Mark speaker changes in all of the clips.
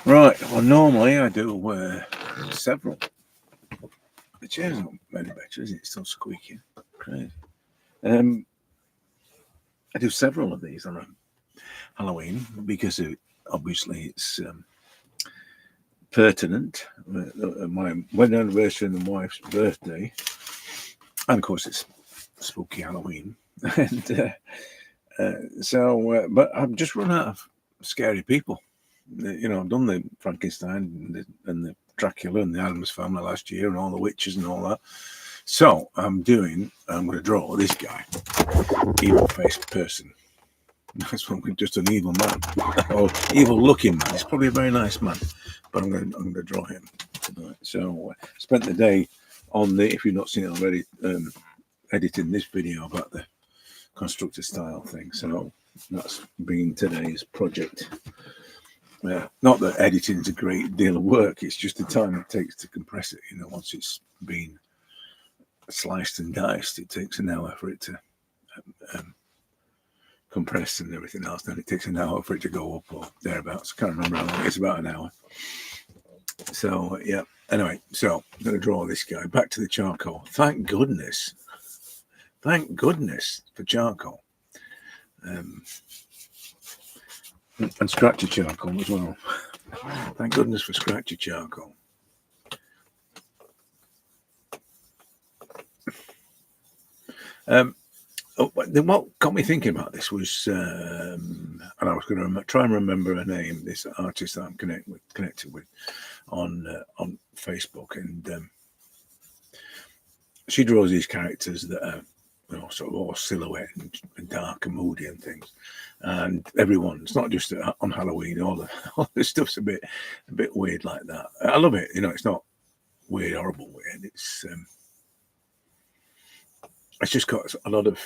Speaker 1: Right. Well, normally I do several. The chair's not any better, is it? It's still squeaking. Crazy. I do several of these on Halloween because obviously it's pertinent. My wedding anniversary and the wife's birthday, and of course it's spooky Halloween. And but I've just run out of scary people. I've done the Frankenstein and the Dracula and the Addams Family last year and all the witches and all that. So I'm going to draw this guy, evil-faced person. That's one with just an evil man, or evil-looking man. He's probably a very nice man, but I'm going to draw him tonight. So spent the day on if you've not seen it already, editing this video about the constructor style thing. So that's been today's project. Not that editing is a great deal of work, it's just the time it takes to compress it. Once it's been sliced and diced, it takes an hour for it to compress and everything else. Then it takes an hour for it to go up or thereabouts. I can't remember how long. It's about an hour. So yeah. Anyway, so I'm going to draw this guy. Back to the charcoal. Thank goodness for charcoal. And scratchy charcoal as well. Thank goodness for scratchy charcoal. What got me thinking about this was, and I was going to try and remember her name, this artist that I'm connected with on Facebook, and she draws these characters that are sort of all silhouette and dark and moody and things. And it's not just on Halloween. All the stuff's a bit weird like that. I love it. It's not weird, horrible weird. It's just got a lot of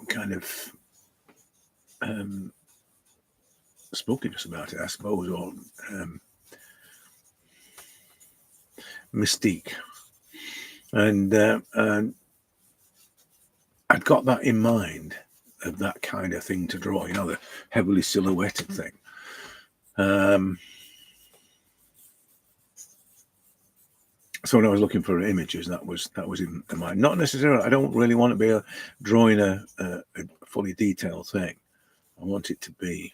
Speaker 1: kind of spookiness about it, I suppose, or mystique. And I'd got that in mind of that kind of thing to draw, the heavily silhouetted thing. So when I was looking for images, that was in mind. Not necessarily. I don't really want to be drawing a fully detailed thing. I want it to be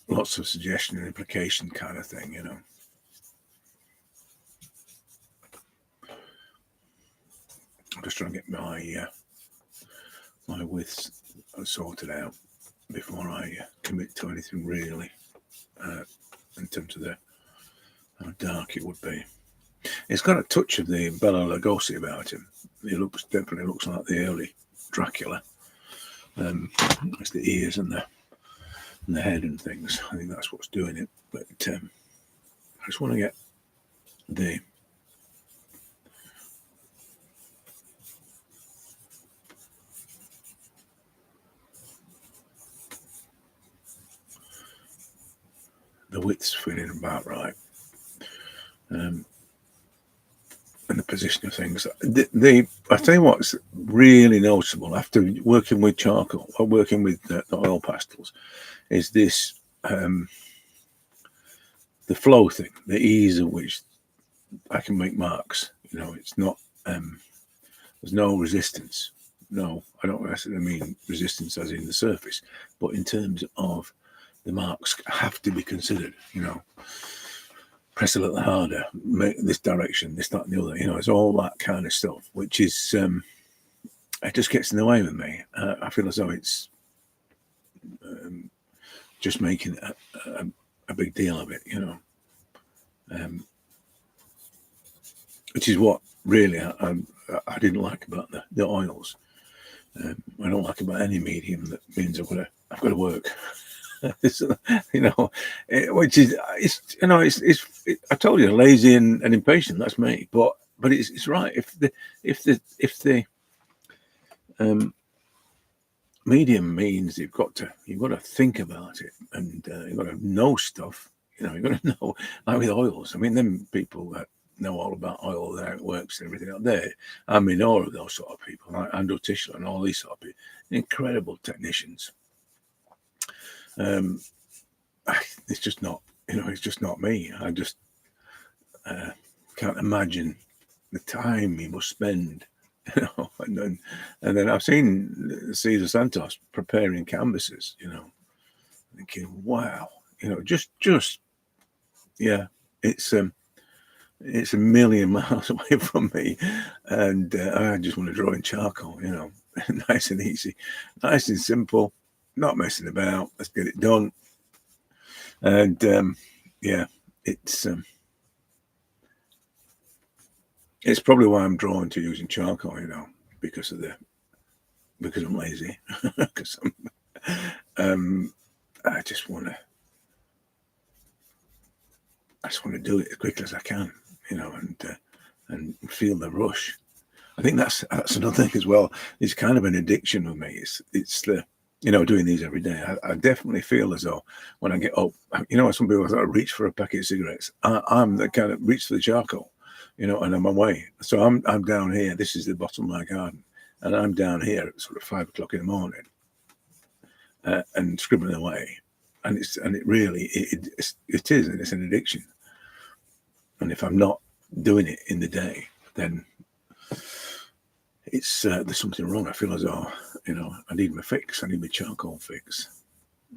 Speaker 1: lots of suggestion and implication kind of thing, I'm just trying to get my widths sorted out before I commit to anything really in terms of how dark it would be. It's got a touch of the Bela Lugosi about him. He definitely looks like the early Dracula. It's the ears and the head and things. I think that's what's doing it. But I just want to get the widths feeling about right, and the position of things. I tell you what's really noticeable after working with charcoal or working with the oil pastels is this the flow thing, the ease of which I can make marks. It's not there's no resistance. No, I don't necessarily mean resistance as in the surface, but in terms of the marks have to be considered, press a little harder, make this direction, this, that, and the other, it's all that kind of stuff, which is, it just gets in the way with me. I feel as though it's just making a big deal of it, which is what really I didn't like about the oils. I don't like about any medium that means I've got to work. Which is I told you, lazy and impatient. That's me. But it's right. If the medium means you've got to think about it, and you've got to know stuff. You've got to know, like with oils. I mean, them people that know all about oil and how it works and everything out there. I'm in awe of those sort of people, like Andrew Tischler and all these sort of people, incredible technicians. It's just not, it's just not me. I just can't imagine the time he must spend, and then I've seen Cesar Santos preparing canvases, thinking, wow, just yeah, it's a million miles away from me, and I just want to draw in charcoal, nice and easy, nice and simple, not messing about. Let's get it done. And yeah, it's probably why I'm drawn to using charcoal, because I'm lazy, because I just want to do it as quickly as I can, and feel the rush. I think that's another thing as well. It's kind of an addiction with me. It's the doing these every day. I definitely feel as though when I get up, some people sort of reach for a packet of cigarettes. I'm the kind of reach for the charcoal, and I'm away. So I'm down here. This is the bottom of my garden, and I'm down here at sort of 5 o'clock in the morning, and scribbling away. And it really is, and it's an addiction. And if I'm not doing it in the day, then it's there's something wrong. I feel as though I need my fix. I need my charcoal fix.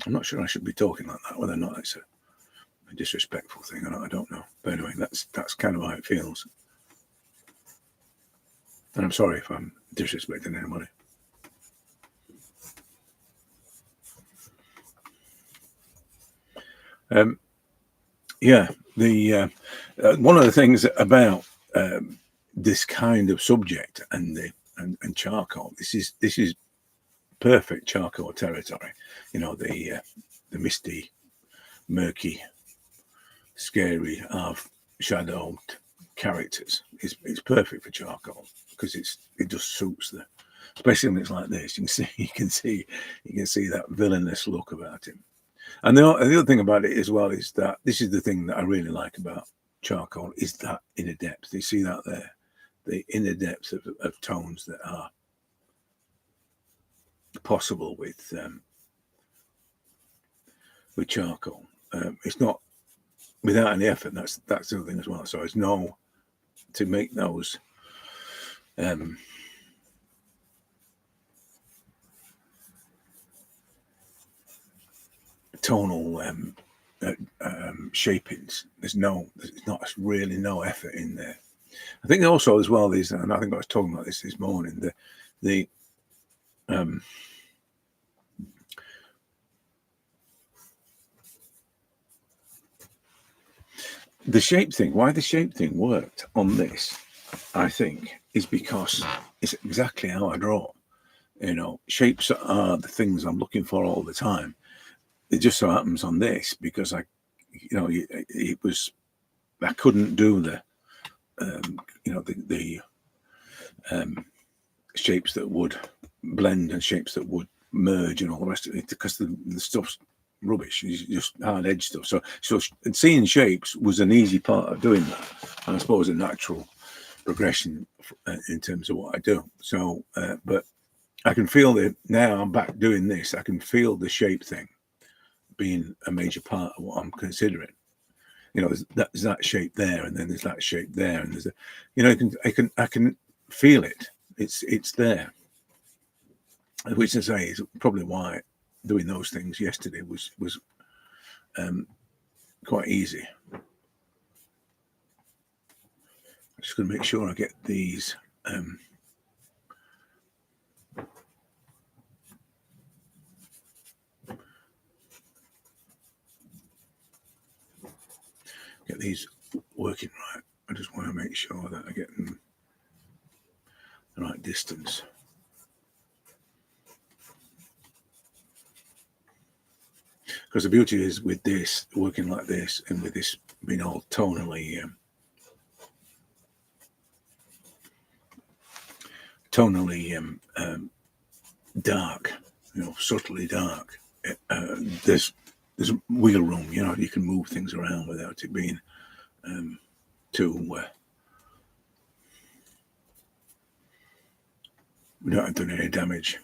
Speaker 1: I'm not sure I should be talking like that, whether or not it's a disrespectful thing or not. I don't know. But anyway, that's kind of how it feels. And I'm sorry if I'm disrespecting anybody. Yeah, the one of the things about this kind of subject and charcoal, this is perfect charcoal territory. The misty, murky, scary, shadowed characters. It's perfect for charcoal because it just suits especially when it's like this. You can see that villainous look about him. And the other thing about it as well is that this is the thing that I really like about charcoal is that inner depth. You see that there, the inner depth of tones that are possible with charcoal. It's not without any effort. That's the other thing as well. So it's to make those tonal shapings. There's not really no effort in there. I think also as well is, and I think I was talking about this morning, the shape thing. Why the shape thing worked on this, I think, is because it's exactly how I draw. Shapes are the things I'm looking for all the time. It just so happens on this because I couldn't do the shapes that would blend and shapes that would merge and all the rest of it because the stuff's rubbish. It's just hard edge stuff. So seeing shapes was an easy part of doing that, and I suppose a natural progression in terms of what I do. So, but I can feel that now I'm back doing this. I can feel the shape thing being a major part of what I'm considering. There's that shape there, and then there's that shape there, and there's I can feel it. It's there, which I say is probably why doing those things yesterday was quite easy. I'm just going to make sure I get these. Get these working right. I just want to make sure that I get them the right distance. Because the beauty is with this working like this, and with this being all tonally dark, subtly dark. There's wiggle room. You can move things around without it being too without doing any damage.